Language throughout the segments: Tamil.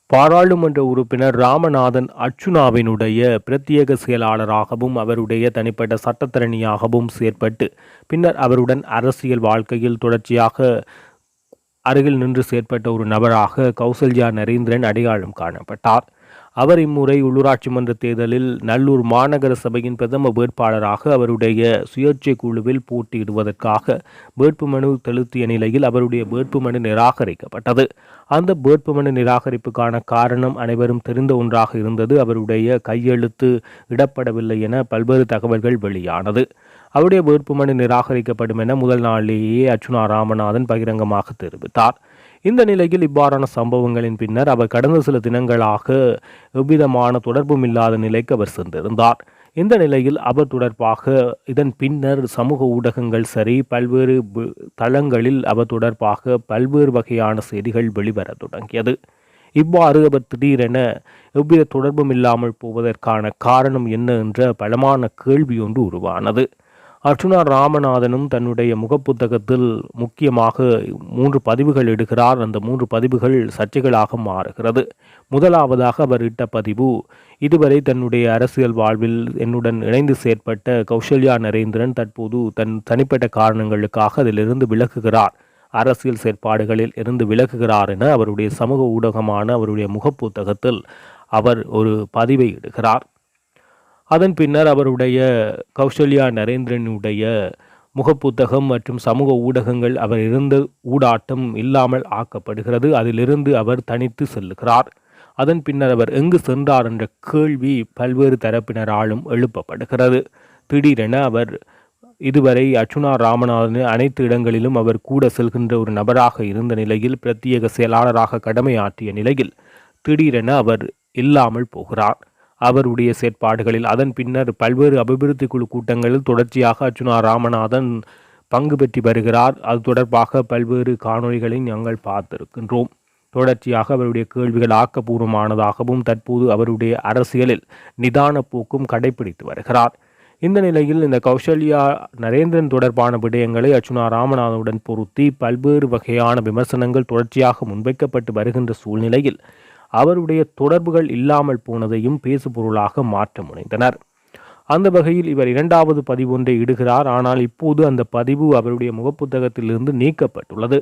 பாராளுமன்ற உறுப்பினர் ராமநாதன் அர்ச்சுனாவினுடைய பிரத்யேக செயலாளராகவும் அவருடைய தனிப்பட்ட சட்டத்தரணியாகவும் செயற்பட்டு பின்னர் அவருடன் அரசியல் வாழ்க்கையில் தொடர்ச்சியாக அருகில் நின்று செயற்பட்ட ஒரு நபராக கௌசல்யா நரேந்திரன் அடையாளம் காணப்பட்டார். அவர் இம்முறை உள்ளூராட்சி மன்ற தேர்தலில் நல்லூர் மாநகர சபையின் பிரதம வேட்பாளராக அவருடைய சுயேட்சை குழுவில் போட்டியிடுவதற்காக வேட்புமனு செலுத்திய நிலையில் அவருடைய வேட்புமனு நிராகரிக்கப்பட்டது. அந்த வேட்புமனு நிராகரிப்புக்கான காரணம் அனைவரும் தெரிந்த ஒன்றாக இருந்தது. அவருடைய கையெழுத்து இடப்படவில்லை என பல்வேறு தகவல்கள் வெளியானது. அவருடைய வேட்புமனு நிராகரிக்கப்படும் என முதல் நாளிலேயே அர்ச்சுனா ராமநாதன் பகிரங்கமாக தெரிவித்தார். இந்த நிலையில் இவ்வாறான சம்பவங்களின் பின்னர் அவர் கடந்த சில தினங்களாக எவ்விதமான தொடர்பும் இல்லாத நிலைக்கு அவர் சென்றிருந்தார். இந்த நிலையில் அவர் தொடர்பாக இதன் பின்னர் சமூக ஊடகங்கள் சரி பல்வேறு தளங்களில் அவர் தொடர்பாக பல்வேறு வகையான செய்திகள் வெளிவர தொடங்கியது. இவ்வாறு அவர் திடீரென எவ்வித தொடர்பும் இல்லாமல் போவதற்கான காரணம் என்ன என்ற பலமான கேள்வி ஒன்று உருவானது. அர்ச்சுனா ராமநாதனும் தன்னுடைய முகப்புத்தகத்தில் முக்கியமாக 3 பதிவுகள் இடுகிறார். அந்த 3 பதிவுகள் சர்ச்சைகளாக மாறுகிறது. முதலாவதாக அவர் இட்ட பதிவு, இதுவரை தன்னுடைய அரசியல் வாழ்வில் என்னுடன் இணைந்து செயற்பட்ட கௌசல்யா நரேந்திரன் தற்போது தன் தனிப்பட்ட காரணங்களுக்காக அதிலிருந்து விலகுகிறார், அரசியல் செயற்பாடுகளில் இருந்து விலகுகிறார் என அவருடைய சமூக ஊடகமான அவருடைய முகப்புத்தகத்தில் அவர் ஒரு பதிவை இடுகிறார். அதன் பின்னர் அவருடைய கௌசல்யா நரேந்திரனுடைய முகப்புத்தகம் மற்றும் சமூக ஊடகங்கள் அவர் இருந்த ஊடாட்டம் இல்லாமல் ஆக்கப்படுகிறது. அதிலிருந்து அவர் தனித்து செல்லுகிறார். அதன் பின்னர் அவர் எங்கு சென்றார் என்ற கேள்வி பல்வேறு தரப்பினராலும் எழுப்பப்படுகிறது. திடீரென அவர் இதுவரை அர்ச்சுனா ராமநாதன் அனைத்து இடங்களிலும் அவர் கூட செல்கின்ற ஒரு நபராக இருந்த நிலையில் பிரத்யேக செயலாளராக கடமையாற்றிய நிலையில் திடீரென அவர் இல்லாமல் போகிறார். அவருடைய செயற்பாடுகளில் அதன் பின்னர் பல்வேறு அபிவிருத்தி குழு கூட்டங்களில் தொடர்ச்சியாக அர்ச்சுனா ராமநாதன் பங்கு பெற்று வருகிறார். அது தொடர்பாக பல்வேறு காணொளிகளை நாங்கள் பார்த்திருக்கின்றோம். தொடர்ச்சியாக அவருடைய கேள்விகள் ஆக்கப்பூர்வமானதாகவும் தற்போது அவருடைய அரசியலில் நிதான போக்கும் கடைபிடித்து வருகிறார். இந்த நிலையில் இந்த கௌசல்யா நரேந்திரன் தொடர்பான விடயங்களை அர்ச்சுனா ராமநாதனுடன் பொருத்தி பல்வேறு வகையான விமர்சனங்கள் தொடர்ச்சியாக முன்வைக்கப்பட்டு வருகின்ற சூழ்நிலையில் அவருடைய தொடர்புகள் இல்லாமல் போனதையும் பேசுபொருளாக மாற்ற முனைந்தனர். அந்த வகையில் இவர் 2வது பதிவு ஒன்றை இடுகிறார். ஆனால் இப்போது அந்த பதிவு அவருடைய முகப்புத்தகத்திலிருந்து நீக்கப்பட்டுள்ளது.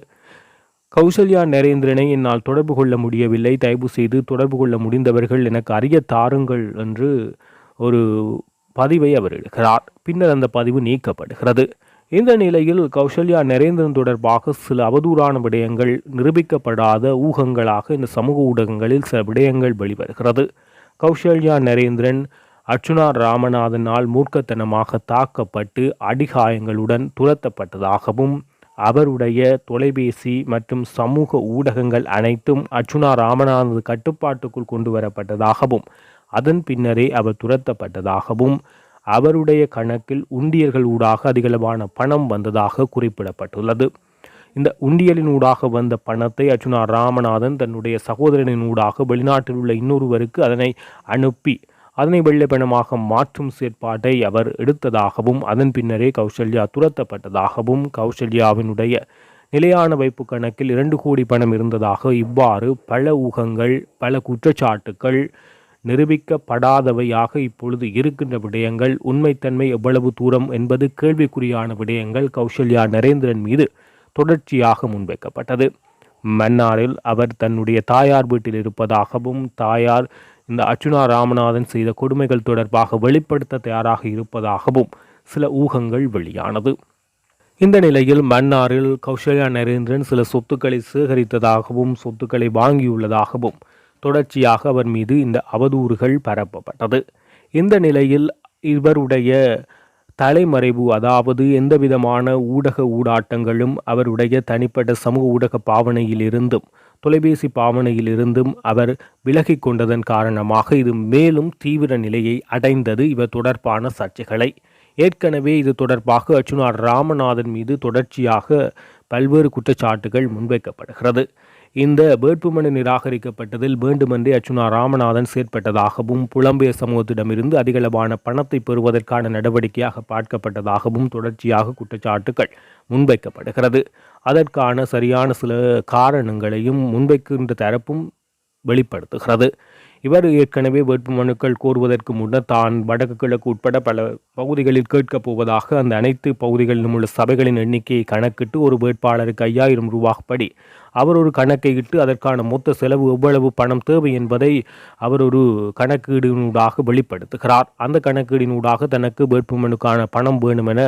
கௌசல்யா நரேந்திரனை என்னால் தொடர்பு கொள்ள முடியவில்லை, தயவு செய்து தொடர்பு கொள்ள முடிந்தவர்கள் எனக்கு அறிய தாருங்கள் என்று ஒரு பதிவை அவர் இடுகிறார். பின்னர் அந்த பதிவு நீக்கப்படுகிறது. இந்த நிலையில் கௌசல்யா நரேந்திரன் தொடர்பாக சில அவதூறான விடயங்கள் நிரூபிக்கப்படாத ஊகங்களாக இந்த சமூக ஊடகங்களில் சில விடயங்கள் வெளிவருகிறது. கௌசல்யா நரேந்திரன் அர்ச்சுனா ராமநாதனால் மூர்க்கத்தனமாக தாக்கப்பட்டு அடிகாயங்களுடன் துரத்தப்பட்டதாகவும் அவருடைய தொலைபேசி மற்றும் சமூக ஊடகங்கள் அனைத்தும் அர்ச்சுனா ராமநாதனது கட்டுப்பாட்டுக்குள் கொண்டு வரப்பட்டதாகவும் அதன் பின்னரே அவர் துரத்தப்பட்டதாகவும் அவருடைய கணக்கில் உண்டியல்கள் ஊடாக அதிகளவான பணம் வந்ததாக குறிப்பிடப்பட்டுள்ளது. இந்த உண்டியலின் ஊடாக வந்த பணத்தை அர்ச்சுனா ராமநாதன் தன்னுடைய சகோதரனின் ஊடாக வெளிநாட்டில் உள்ள இன்னொருவருக்கு அதனை அனுப்பி அதனை வெள்ளை பணமாக மாற்றும் செயற்பாட்டை அவர் எடுத்ததாகவும் அதன் பின்னரே கௌசல்யா துரத்தப்பட்டதாகவும் கௌசல்யாவினுடைய நிலையான வைப்பு கணக்கில் 2 கோடி பணம் இருந்ததாக இவ்வாறு பல ஊகங்கள் பல குற்றச்சாட்டுக்கள் நிரூபிக்கப்படாதவையாக இப்பொழுது இருக்கின்ற விடயங்கள் உண்மைத்தன்மை எவ்வளவு தூரம் என்பது கேள்விக்குறியான விடயங்கள் கௌசல்யா நரேந்திரன் மீது தொடர்ச்சியாக முன்வைக்கப்பட்டது. மன்னாரில் அவர் தன்னுடைய தாயார் வீட்டில் இருப்பதாகவும் தாயார் இந்த அர்ச்சுனா ராமநாதன் செய்த கொடுமைகள் தொடர்பாக வெளிப்படுத்த தயாராக இருப்பதாகவும் சில ஊகங்கள் வெளியானது. இந்த நிலையில் மன்னாரில் கௌசல்யா நரேந்திரன் சில சொத்துக்களை சேகரித்ததாகவும் சொத்துக்களை வாங்கியுள்ளதாகவும் தொடர்ச்சியாக அவர் மீது இந்த அவதூறுகள் பரப்பப்பட்டது. இந்த நிலையில் இவருடைய தலைமறைவு, அதாவது எந்தவிதமான ஊடக ஊடாட்டங்களும் அவருடைய தனிப்பட்ட சமூக ஊடக பாவனையிலிருந்தும் தொலைபேசி பாவனையிலிருந்தும் அவர் விலகி கொண்டதன் காரணமாக இது மேலும் தீவிர நிலையை அடைந்தது. இவர் தொடர்பான சர்ச்சைகளை ஏற்கனவே இது தொடர்பாக அர்ச்சுனா ராமநாதன் மீது தொடர்ச்சியாக பல்வேறு குற்றச்சாட்டுகள் முன்வைக்கப்படுகிறது. இந்த வேட்புமனு நிராகரிக்கப்பட்டதில் வேண்டுமென்றே அர்ச்சுனா ராமநாதன் செயற்பட்டதாகவும் புலம்பெயர் சமூகத்திடமிருந்து அதிகளவான பணத்தை பெறுவதற்கான நடவடிக்கையாக பார்க்கப்பட்டதாகவும் தொடர்ச்சியாக குற்றச்சாட்டுகள் முன்வைக்கப்படுகிறது. அதற்கான சரியான சில காரணங்களையும் முன்வைக்கின்ற தரப்பும் வெளிப்படுத்துகிறது. இவர் ஏற்கனவே வேட்புமனுக்கள் கோருவதற்கு முன்னர் தான் வடக்கு கிழக்கு உட்பட பல பகுதிகளில் கேட்கப் போவதாக அந்த அனைத்து பகுதிகளிலும் உள்ள சபைகளின் எண்ணிக்கையை கணக்கிட்டு ஒரு வேட்பாளருக்கு 5000 ரூபாய்ப்படி அவர் ஒரு கணக்கை இட்டு அதற்கான மொத்த செலவு எவ்வளவு பணம் தேவை என்பதை அவர் ஒரு கணக்கீடினூடாக வெளிப்படுத்துகிறார். அந்த கணக்கீடினூடாக தனக்கு வேட்புமனுக்கான பணம் வேணும் என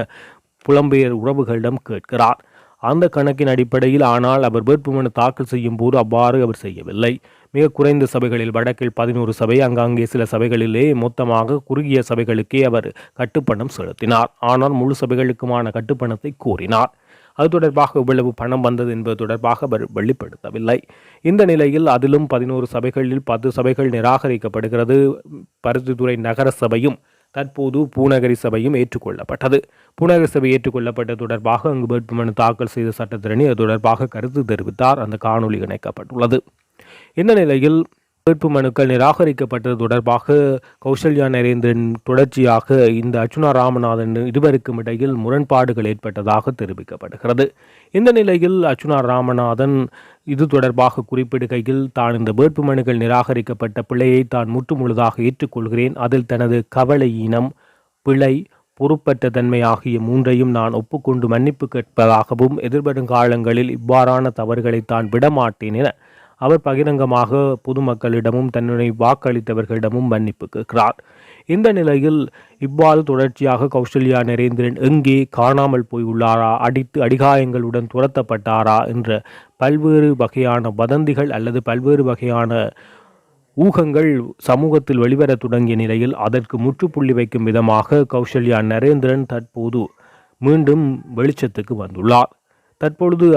புலம்பெயர் உறவுகளிடம் கேட்கிறார். அந்த கணக்கின் அடிப்படையில் ஆனால் அவர் வேட்புமனு தாக்கல் செய்யும் போது அவ்வாறு அவர் செய்யவில்லை. மிக குறைந்த சபைகளில் வடக்கில் 11 சபை, அங்காங்கே சில சபைகளிலே மொத்தமாக குறுகிய சபைகளுக்கே அவர் கட்டுப்பணம் செலுத்தினார். ஆனால் முழு சபைகளுக்குமான கட்டுப்பணத்தை கோரினார். அது தொடர்பாக இவ்வளவு பணம் வந்தது என்பது தொடர்பாக அவர் வெளிப்படுத்தவில்லை. இந்த நிலையில் அதிலும் 11 சபைகளில் 10 சபைகள் நிராகரிக்கப்படுகிறது. பருத்தித்துறை நகர சபையும் தற்போது பூநகரி சபையும் ஏற்றுக்கொள்ளப்பட்டது. பூநகரி சபை ஏற்றுக்கொள்ளப்பட்டது தொடர்பாக அங்கு வேட்புமனு தாக்கல் செய்த சட்டத்திரணி அது தொடர்பாக கருத்து தெரிவித்தார். அந்த காணொலி இணைக்கப்பட்டுள்ளது. இந்த நிலையில் வேட்புமனுக்கள் நிராகரிக்கப்பட்டது தொடர்பாக கௌசல்யா நரேந்திரன் தொடர்ச்சியாக இந்த அர்ச்சுனா ராமநாதன் இருவருக்கும் இடையில் முரண்பாடுகள் ஏற்பட்டதாக தெரிவிக்கப்படுகிறது. இந்த நிலையில் அர்ச்சுனா ராமநாதன் இது தொடர்பாக குறிப்பிடுகையில் தான் இந்த வேட்புமனுக்கள் நிராகரிக்கப்பட்ட பிழையை தான் முற்றுமுழுதாக ஏற்றுக்கொள்கிறேன். அதில் தனது கவலை, இனம், பிழை, பொறுப்பற்ற தன்மை ஆகிய மூன்றையும் நான் ஒப்புக்கொண்டு மன்னிப்பு கேட்பதாகவும் எதிர்வரும் காலங்களில் இவ்வாறான தவறுகளை தான் விடமாட்டேன் என அவர் பகிரங்கமாக பொதுமக்களிடமும் தன்னுடைய வாக்களித்தவர்களிடமும் மன்னிப்பு கேட்கிறார். இந்த நிலையில் இவ்வாறு தொடர்ச்சியாக கௌசல்யா நரேந்திரன் எங்கே காணாமல் போய் உள்ளாரா, அடிகாயங்களுடன் துரத்தப்பட்டாரா என்ற பல்வேறு வகையான வதந்திகள் அல்லது பல்வேறு வகையான ஊகங்கள் சமூகத்தில் வெளிவர தொடங்கிய நிலையில் அதற்கு முற்றுப்புள்ளி வைக்கும் விதமாக கௌசல்யா நரேந்திரன் தற்போது மீண்டும் வெளிச்சத்துக்கு வந்துள்ளார். தற்பொழுது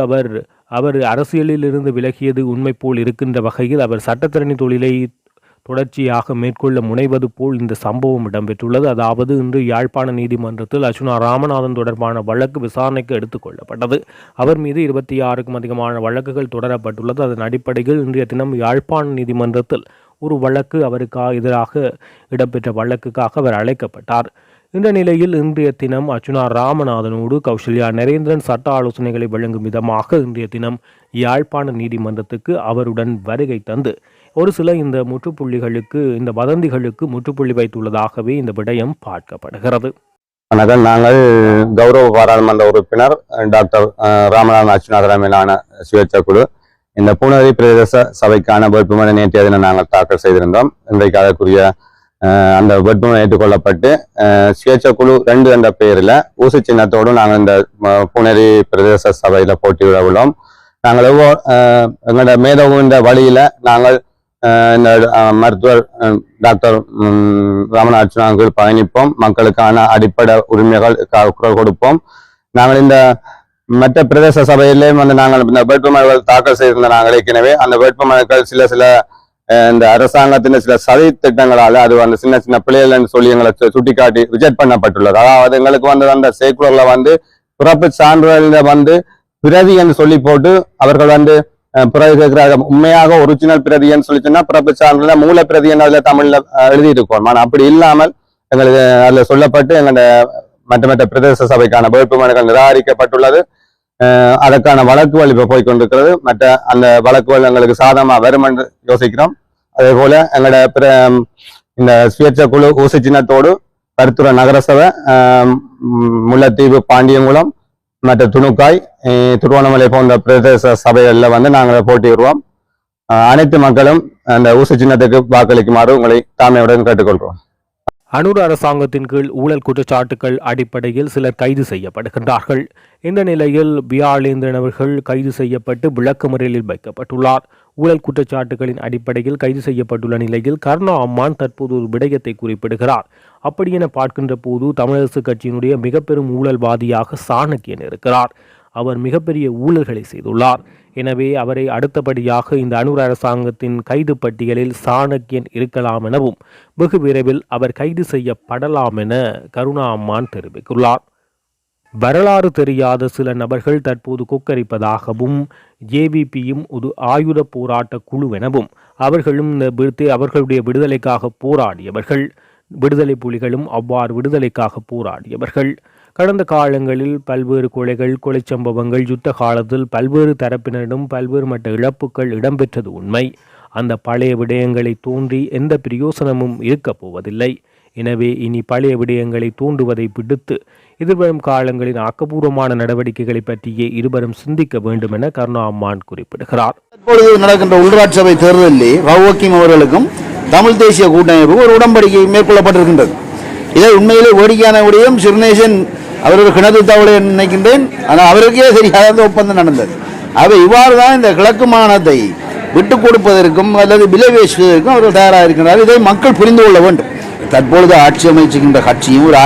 அவர் அரசியலில் இருந்து விலகியது உண்மை போல் இருக்கின்ற வகையில் அவர் சட்டத்தரணி தொழிலை தொடர்ச்சியாக மேற்கொள்ள முனைவது போல் இந்த சம்பவம் இடம்பெற்றுள்ளது. அதாவது இன்று யாழ்ப்பாண நீதிமன்றத்தில் அர்ச்சுனா ராமநாதன் தொடர்பான வழக்கு விசாரணைக்கு எடுத்துக்கொள்ளப்பட்டது. அவர் மீது 26க்கும் அதிகமான வழக்குகள் தொடரப்பட்டுள்ளது. அதன் அடிப்படையில் இன்றைய தினம் யாழ்ப்பாண நீதிமன்றத்தில் ஒரு வழக்கு அவருக்கு எதிராக இடம்பெற்ற வழக்குக்காக அவர் அழைக்கப்பட்டார். இந்த நிலையில் இன்றைய தினம் அர்ச்சுனா ராமநாதனோடு கௌசல்யா நரேந்திரன் சட்ட ஆலோசனைகளை வழங்கும் விதமாக இன்றைய தினம் யாழ்ப்பாண நீதிமன்றத்துக்கு அவருடன் வருகை தந்து ஒரு சில இந்த முற்றுப்புள்ளிகளுக்கு, இந்த வதந்திகளுக்கு முற்றுப்புள்ளி வைத்துள்ளதாகவே இந்த விடயம் பார்க்கப்படுகிறது. வணக்கம். நாங்கள் கௌரவ பாராளுமன்ற உறுப்பினர் டாக்டர் ராமநாதன் அர்ச்சுனா தலைமையிலான சுயேட்சை குழு இந்த பூநகரி பிரதேச சபைக்கான வேட்புமனு நேற்றைய தினம் நாங்கள் தாக்கல் செய்திருந்தோம். இன்றைக்கு அதற்குரிய அந்த வேட்புமனு ஏற்றுக்கொள்ளப்பட்டு சுயேட்சை குழு 2 என்ற பெயரில் ஊசி சின்னத்தோடு நாங்கள் இந்த பூநகரி பிரதேச சபையில் போட்டியிட உள்ளோம். நாங்கள் எங்களோட மேதவுன்ற வழியில நாங்கள் இந்த மருத்துவர் டாக்டர் ராமநாதன் அர்ச்சுனாவுக்கு பயணிப்போம். மக்களுக்கான அடிப்படை உரிமைகள் குரல் கொடுப்போம். நாங்கள் இந்த மற்ற பிரதேச சபையிலேயும் நாங்கள் இந்த வேட்புமனுக்கள் தாக்கல் செய்திருந்த நாங்கள் ஏற்கனவே அந்த வேட்புமனுக்கள் சில இந்த அரசாங்கத்தின் சில சதி திட்டங்களால அது சின்ன சின்ன பிள்ளைகள் சொல்லி எங்களை சுட்டிக்காட்டி ரிஜெக்ட் பண்ணப்பட்டுள்ளது. அதாவது எங்களுக்கு அந்த சேக்குலர்ல பிறப்பு சான்றிதழ பிரதி என்று சொல்லி போட்டு அவர்கள் பிறகு கேட்கிறாங்க. உண்மையாக ஒரிஜினல் பிரதி என்று சொல்லி சொன்னா பிறப்பு சான்றிதழ மூல பிரதி என்று அதுல தமிழ்ல எழுதியிருக்கோம். ஆனால் அப்படி இல்லாமல் எங்களுக்கு அதுல சொல்லப்பட்டு எங்களோட மற்ற பிரதேச சபைக்கான வேட்புமனுக்கள் நிராகரிக்கப்பட்டுள்ளது. அதற்கான வழக்குகள் இப்ப போய்கொண்டிருக்கிறது. மற்ற அந்த வழக்குகள் எங்களுக்கு சாதகமா வரும் என்று யோசிக்கிறோம். அதே போல எங்களோட இந்த சுயேட்சை குழு ஊசி சின்னத்தோடு பருத்தித்துறை நகரசபை, முல்லைத்தீவு, பாண்டியங்குளம், மற்ற துணுக்காய், திருவண்ணாமலை போன்ற பிரதேச சபைகளில் நாங்கள் போட்டியிடுவோம். அனைத்து மக்களும் அந்த ஊசி சின்னத்துக்கு வாக்களிக்குமாறு உங்களை தாழ்மையுடன் கேட்டுக்கொள்கிறோம். அனுர அரசாங்கத்தின் கீழ் ஊழல் குற்றச்சாட்டுகள் அடிப்படையில் சிலர் கைது செய்யப்படுகின்றார்கள். இந்த நிலையில் வியாழேந்திரன் அவர்கள் கைது செய்யப்பட்டு விளக்கமறியலில் வைக்கப்பட்டுள்ளார். ஊழல் குற்றச்சாட்டுகளின் அடிப்படையில் கைது செய்யப்பட்டுள்ள நிலையில் கருணா அம்மான் தற்போது ஒரு விடயத்தை குறிப்பிடுகிறார். அப்படி என பார்க்கின்ற போது தமிழரசு கட்சியினுடைய மிக பெரும் ஊழல்வாதியாக சாணக்கியன் இருக்கிறார். அவர் மிகப்பெரிய ஊழல்களை செய்துள்ளார். எனவே அவரை அடுத்தபடியாக இந்த அனுர அரசாங்கத்தின் கைது பட்டியலில் சாணக்கியன் இருக்கலாம் எனவும் வெகு விரைவில் அவர் கைது செய்யப்படலாம் என கருணா அம்மான் தெரிவித்துள்ளார். வரலாறு தெரியாத சில நபர்கள் தற்போது கொக்கரிப்பதாகவும் ஜேவிபியும் ஒரு ஆயுத போராட்ட குழு எனவும் அவர்களும் அவர்களுடைய விடுதலைக்காக போராடியவர்கள், விடுதலை புலிகளும் அவ்வாறு விடுதலைக்காக போராடியவர்கள். கடந்த காலங்களில் பல்வேறு கொலை சம்பவங்கள், யுத்த காலத்தில் பல்வேறு தரப்பினரிடம் பல்வேறு மட்ட இழப்புகள் இடம்பெற்றது உண்மை. அந்த பழைய விடயங்களை தூண்டி எந்த பிரயோசனமும் இருக்கப் போவதில்லை. எனவே இனி பழைய விடயங்களை தூண்டுவதை விடுத்து எதிர்வரும் காலங்களின் ஆக்கப்பூர்வமான நடவடிக்கைகளை பற்றியே இருவரும் சிந்திக்க வேண்டும் என கருணா அம்மான் குறிப்பிடுகிறார். தற்பொழுது நடக்கின்ற உள்ளூராட்சி சபை தேர்தலில் ரவுவக்கீம் அவர்களுக்கும் தமிழ் தேசிய கூட்டமைப்புக்கும் ஒரு உடன்படிக்கை மேற்கொள்ளப்பட்டிருக்கின்றது. இதை உண்மையிலே வேடிக்கையான விடயம். சிறுநேசன் அவர் ஒரு கிணறு தவளை நினைக்கின்றேன். ஆனால் அவருக்கே சரியாக ஒப்பந்தம் நடந்தது. அவை இவ்வாறு தான் இந்த கிழக்கு மாகாணத்தை விட்டுக் கொடுப்பதற்கும் அல்லது விலை பேசுவதற்கும் அவர்கள் தயாராக இருக்கிறார். இதை மக்கள் புரிந்து கொள்ள வேண்டும். தற்பொழுது ஆட்சி அமைச்சுகின்ற கட்சியும் ஒரு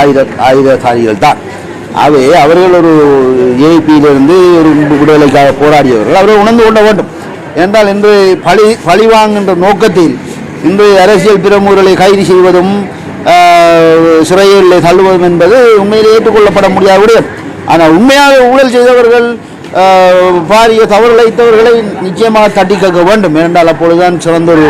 ஆயுததாரிகள் தான். அவை அவர்கள் ஒரு ஏபியிலிருந்து ஒரு விடுதலைக்காக போராடியவர்கள் அவர்கள் உணர்ந்து கொள்ள வேண்டும். என்றால் இன்று பழி வாங்குகின்ற நோக்கத்தில் இன்று அரசியல் பிரமுகர்களை கைது செய்வதும் சிறைகளில் தள்ளுவதும் என்பது உண்மையிலே ஏற்றுக்கொள்ளப்பட முடியாத விடயம். ஆனால் உண்மையாக ஊழல் செய்தவர்கள் பாரிய தவறுழைத்தவர்களை நிச்சயமாக தட்டி கேட்க வேண்டும். ஏனென்றால் அப்பொழுதுதான் சிறந்த ஒரு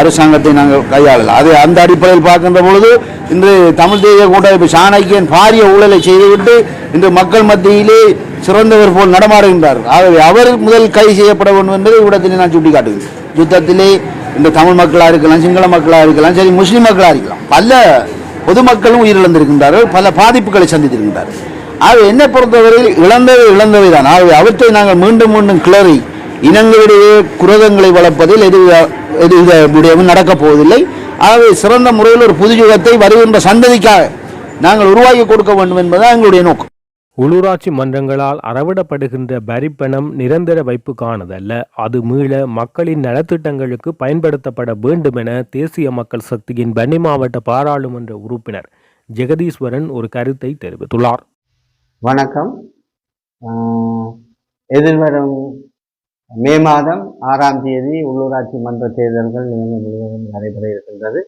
அரசாங்கத்தை நாங்கள் கையாளலாம். அது அந்த அடிப்படையில் பார்க்கின்ற பொழுது இன்று தமிழ் தேசிய கூட்டமைப்பு சாணக்கியன் பாரிய ஊழலை செய்துவிட்டு இன்று மக்கள் மத்தியிலே சிறந்தவர் போல் நடமாடுகின்றார். ஆகவே அவர் முதல் கைது செய்யப்பட வேண்டும் என்பதை இவ்விடத்திலே நான் சுட்டிக்காட்டுகிறேன். யுத்தத்திலே இந்த தமிழ் மக்களாக இருக்கலாம், சிங்கள மக்களாக இருக்கலாம், சரி முஸ்லீம் மக்களாக இருக்கலாம், பல பொதுமக்களும் உயிரிழந்திருக்கின்றார்கள், பல பாதிப்புகளை சந்தித்திருக்கின்றார்கள். ஆகவே என்னை பொறுத்தவரையில் இழந்தவை தான். ஆகவே அவற்றை நாங்கள் மீண்டும் மீண்டும் கிளறி இனங்களிடையே குரோதங்களை வளர்ப்பதில் எது விடயமும் நடக்கப் போவதில்லை. ஆகவே சிறந்த முறையில் ஒரு புது யுகத்தை வருகின்ற சந்ததிக்காக நாங்கள் உருவாக்கி கொடுக்க வேண்டும் என்பதுதான் எங்களுடைய நோக்கம். உள்ளூராட்சி மன்றங்களால் அறவிடப்படுகின்ற வரிப்பணம் நிரந்தர வைப்புக்கானதல்ல, அது மீள மக்களின் நலத்திட்டங்களுக்கு பயன்படுத்தப்பட வேண்டும் என தேசிய மக்கள் சக்தியின் வன்னி மாவட்ட பாராளுமன்ற உறுப்பினர் ஜெகதீஸ்வரன் ஒரு கருத்தை தெரிவித்துள்ளார். வணக்கம். எதிர்வரும் மே மாதம் 6ஆம் தேதி உள்ளூராட்சி மன்ற தேர்தல்கள் இலங்கை முழுவதும் நடைபெற இருக்கின்றது.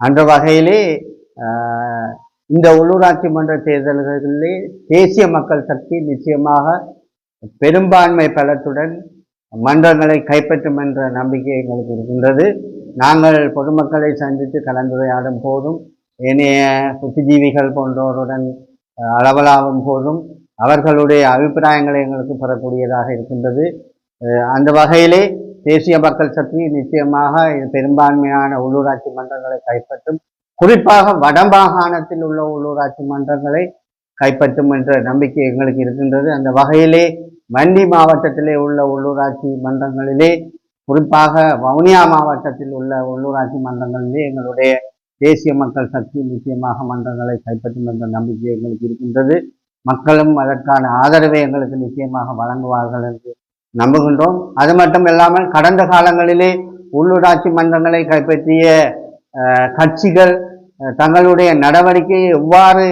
அந்த வகையிலே இந்த உள்ளூராட்சி மன்ற தேர்தல்களிலே தேசிய மக்கள் சக்தி நிச்சயமாக பெரும்பான்மை பலத்துடன் மன்றங்களை கைப்பற்றும் என்ற நம்பிக்கை எங்களுக்கு இருக்கின்றது. நாங்கள் பொதுமக்களை சந்தித்து கலந்துரையாடும் போதும் ஏனைய புத்திஜீவிகள் போன்றோருடன் அளவலாவும் போதும் அவர்களுடைய அபிப்பிராயங்களை எங்களுக்கு பெறக்கூடியதாக இருக்கின்றது. அந்த வகையிலே தேசிய மக்கள் சக்தி நிச்சயமாக பெரும்பான்மையான உள்ளூராட்சி மன்றங்களை கைப்பற்றும், குறிப்பாக வடமாகாணத்தில் உள்ள உள்ளூராட்சி மன்றங்களை கைப்பற்றும் என்ற நம்பிக்கை எங்களுக்கு இருக்கின்றது. அந்த வகையிலே வன்னி மாவட்டத்திலே உள்ள உள்ளூராட்சி மன்றங்களிலே, குறிப்பாக வவுனியா மாவட்டத்தில் உள்ள உள்ளூராட்சி மன்றங்களிலே எங்களுடைய தேசிய மக்கள் சக்தி நிச்சயமாக மன்றங்களை கைப்பற்றும் என்ற நம்பிக்கை எங்களுக்கு இருக்கின்றது. மக்களும் அதற்கான ஆதரவை எங்களுக்கு நிச்சயமாக வழங்குவார்கள் என்று நம்புகின்றோம். அது மட்டும் இல்லாமல் கடந்த காலங்களிலே உள்ளூராட்சி மன்றங்களை கைப்பற்றிய கட்சிகள் தங்களுடைய நடவடிக்கையை எவ்வாறு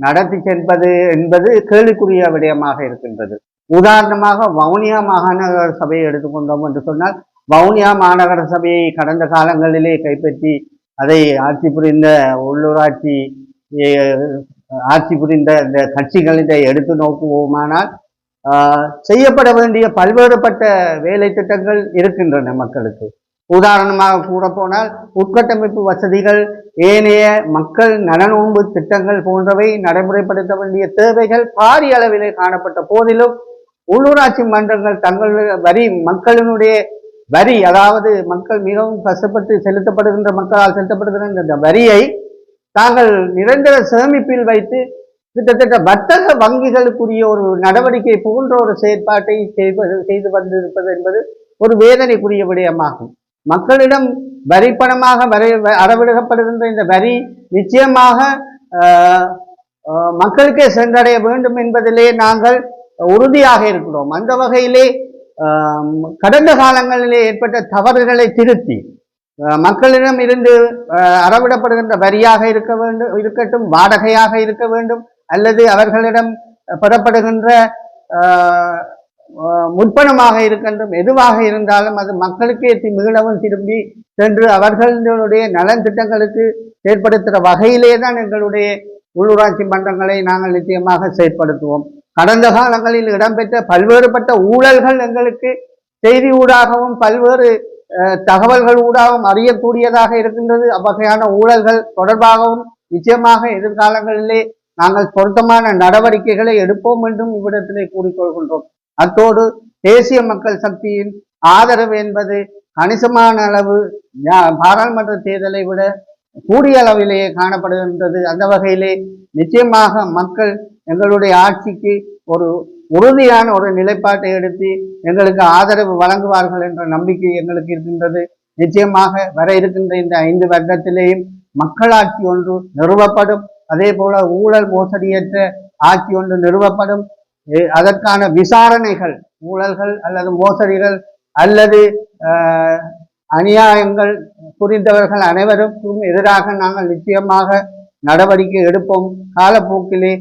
நடத்தி செல்வது என்பது கேள்விக்குரிய விடயமாக இருக்கின்றது. உதாரணமாக வவுனியா மாநகர சபையை எடுத்துக்கொண்டோம் என்று சொன்னால், வவுனியா மாநகர சபையை கடந்த காலங்களிலே கைப்பற்றி அதை ஆட்சி புரிந்த இந்த கட்சிகளிட எடுத்து நோக்குவோமானால் செய்யப்பட வேண்டிய பல்வேறுபட்ட வேலை திட்டங்கள் இருக்கின்றன மக்களுக்கு. உதாரணமாக கூற போனால் உட்கட்டமைப்பு வசதிகள், ஏனைய மக்கள் நலனோம்பு திட்டங்கள் போன்றவை நடைமுறைப்படுத்த வேண்டிய தேவைகள் பாரிய அளவிலே காணப்பட்ட போதிலும் உள்ளூராட்சி மன்றங்கள் தங்களுடைய மக்களினுடைய வரி, அதாவது மக்கள் மிகவும் கஷ்டப்பட்டு செலுத்தப்படுகின்ற மக்களால் செலுத்தப்படுகின்ற இந்த வரியை தாங்கள் நிரந்தர சேமிப்பில் வைத்து கிட்டத்தட்ட வர்த்தக வங்கிகளுக்குரிய ஒரு நடவடிக்கை போன்ற ஒரு செயற்பாட்டை செய்து வந்திருப்பது என்பது ஒரு வேதனைக்குரிய விடயமாகும். மக்களிடம் வரி பணமாக அறவிடப்படுகின்ற இந்த வரி நிச்சயமாக மக்களுக்கே சென்றடைய வேண்டும் என்பதிலே நாங்கள் உறுதியாக இருக்கிறோம். அந்த வகையிலே கடந்த காலங்களிலே ஏற்பட்ட தவறுகளை திருத்தி மக்களிடம் இருந்து அறவிடப்படுகின்ற வரியாக இருக்கட்டும், வாடகையாக இருக்க வேண்டும், அல்லது அவர்களிடம் பெறப்படுகின்ற முற்பணமாக இருக்கின்றும், எதுவாக இருந்தாலும் அது மக்களுக்கே மீளவும் திரும்பி சென்று அவர்களுடைய நலன் திட்டங்களுக்கு செயற்படுத்துகிற வகையிலே தான் எங்களுடைய உள்ளூராட்சி மன்றங்களை நாங்கள் நிச்சயமாக செயற்படுத்துவோம். கடந்த காலங்களில் இடம்பெற்ற பல்வேறுபட்ட ஊழல்கள் எங்களுக்கு செய்தி ஊடாகவும் பல்வேறு தகவல்கள் ஊடாகவும் அறியக்கூடியதாக இருக்கின்றது. அவ்வகையான ஊழல்கள் தொடர்பாகவும் நிச்சயமாக எதிர்காலங்களிலே நாங்கள் பொருத்தமான நடவடிக்கைகளை எடுப்போம் என்றும் இவ்விடத்திலே கூறிக்கொள்கின்றோம். அத்தோடு தேசிய மக்கள் சக்தியின் ஆதரவு என்பது கணிசமான அளவு பாராளுமன்ற தேர்தலை விட கூடிய அளவிலேயே காணப்படுகின்றது. அந்த வகையிலே நிச்சயமாக மக்கள் எங்களுடைய ஆட்சிக்கு ஒரு உறுதியான ஒரு நிலைப்பாட்டை எடுத்து எங்களுக்கு ஆதரவு வழங்குவார்கள் என்ற நம்பிக்கை எங்களுக்கு இருக்கின்றது. நிச்சயமாக வர இருக்கின்ற இந்த 5 வருடத்திலேயும் மக்களாட்சி ஒன்று நிறுவப்படும். அதே போல ஊழல் மோசடியற்ற ஆட்சி ஒன்று நிறுவப்படும். அதற்கான விசாரணைகள், ஊழல்கள் அல்லது மோசடிகள் அல்லது அநியாயங்கள் புரிந்தவர்கள் அனைவருக்கும் எதிராக நாங்கள் நிச்சயமாக நடவடிக்கை எடுப்போம். காலப்போக்கிலே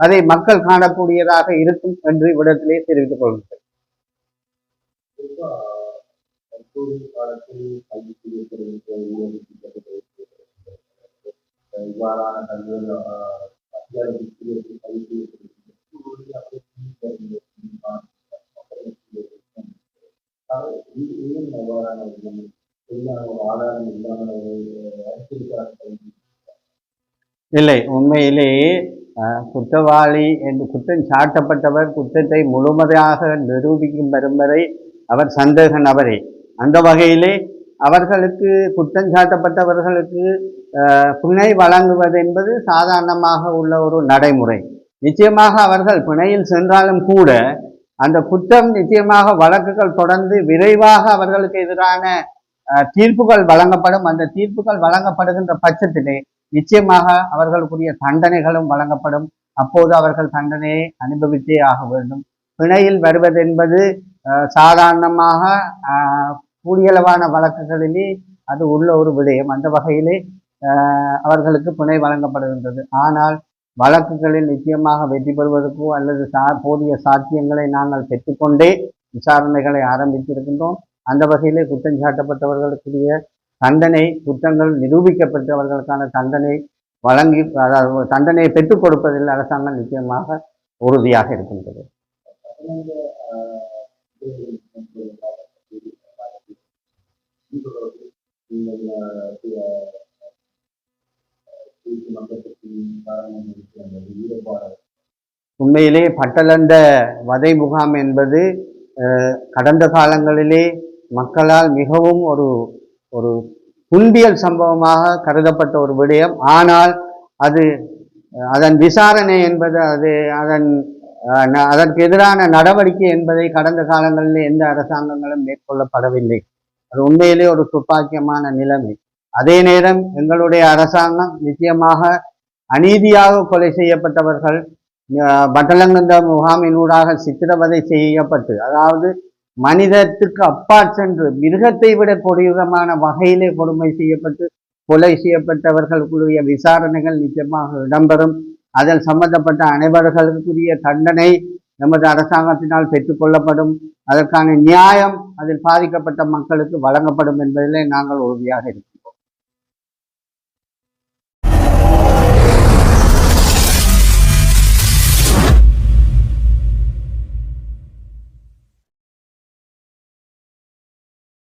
அதை மக்கள் காணக்கூடியதாக இருக்கும் என்று இவ்விடத்திலே தெரிவித்துக் கொள்கிறேன். இல்லை, உண்மையிலேயே குற்றவாளி என்று குற்றம் சாட்டப்பட்டவர் குற்றத்தை முழுமையாக நிரூபிக்கும் வரும் வரை அவர் சந்தேக நபரே. அந்த வகையிலே அவர்களுக்கு குற்றம் சாட்டப்பட்டவர்களுக்கு பிணை வழங்குவது என்பது சாதாரணமாக உள்ள ஒரு நடைமுறை. நிச்சயமாக அவர்கள் பிணையில் சென்றாலும் கூட அந்த குற்றம் நிச்சயமாக வழக்குகள் தொடர்ந்து விரைவாக அவர்களுக்கு எதிரான தீர்ப்புகள் வழங்கப்படும். அந்த தீர்ப்புகள் வழங்கப்படுகின்ற பட்சத்திலே நிச்சயமாக அவர்களுக்குரிய தண்டனைகளும் வழங்கப்படும். அப்போது அவர்கள் தண்டனையை அனுபவித்தே ஆக வேண்டும். பிணையில் வருவது என்பது சாதாரணமாக கூடியளவான வழக்குகளிலே அது உள்ள ஒரு விடயம். அந்த வகையிலே அவர்களுக்கு பிணை வழங்கப்படுகின்றது. ஆனால் வழக்குகளில் நிச்சயமாக வெற்றி பெறுவதற்கோ அல்லது போதிய சாத்தியங்களை நாங்கள் பெற்றுக்கொண்டே விசாரணைகளை ஆரம்பித்திருக்கின்றோம். அந்த வகையிலே குற்றம் சாட்டப்பட்டவர்களுக்குரிய தண்டனை, குற்றங்கள் நிரூபிக்கப்பட்டவர்களுக்கான தண்டனை வழங்கி, அதாவது தண்டனையை பெற்றுக் கொடுப்பதில் அரசாங்கம் நிச்சயமாக உறுதியாக இருக்கின்றது. உண்மையிலே பட்டலண்ட வதை முகாம் என்பது கடந்த காலங்களிலே மக்களால் மிகவும் ஒரு துன்பியல் சம்பவமாக கருதப்பட்ட ஒரு விடயம். ஆனால் அதன் விசாரணை என்பது அதற்கு எதிரான நடவடிக்கை என்பதை கடந்த காலங்களிலே எந்த அரசாங்கங்களும் மேற்கொள்ளப்படவில்லை. அது உண்மையிலே ஒரு துப்பாக்கியமான நிலைமை. அதே நேரம் எங்களுடைய அரசாங்கம் நிச்சயமாக அநீதியாக கொலை செய்யப்பட்டவர்கள் பட்டலங்கந்த முகாமினூடாக சித்திரவதை செய்யப்பட்டு, அதாவது மனிதத்துக்கு அப்பாற் சென்று மிருகத்தை விட கொடூரமான வகையிலே கொடுமை செய்யப்பட்டு கொலை செய்யப்பட்டவர்களுக்குரிய விசாரணைகள் நிச்சயமாக இடம்பெறும். அதில் சம்பந்தப்பட்ட அனைவர்களுக்குரிய தண்டனை நமது அரசாங்கத்தினால் பெற்றுக்கொள்ளப்படும். அதற்கான நியாயம் அதில் பாதிக்கப்பட்ட மக்களுக்கு வழங்கப்படும் என்பதிலே நாங்கள் உறுதியாக இருக்கிறோம்.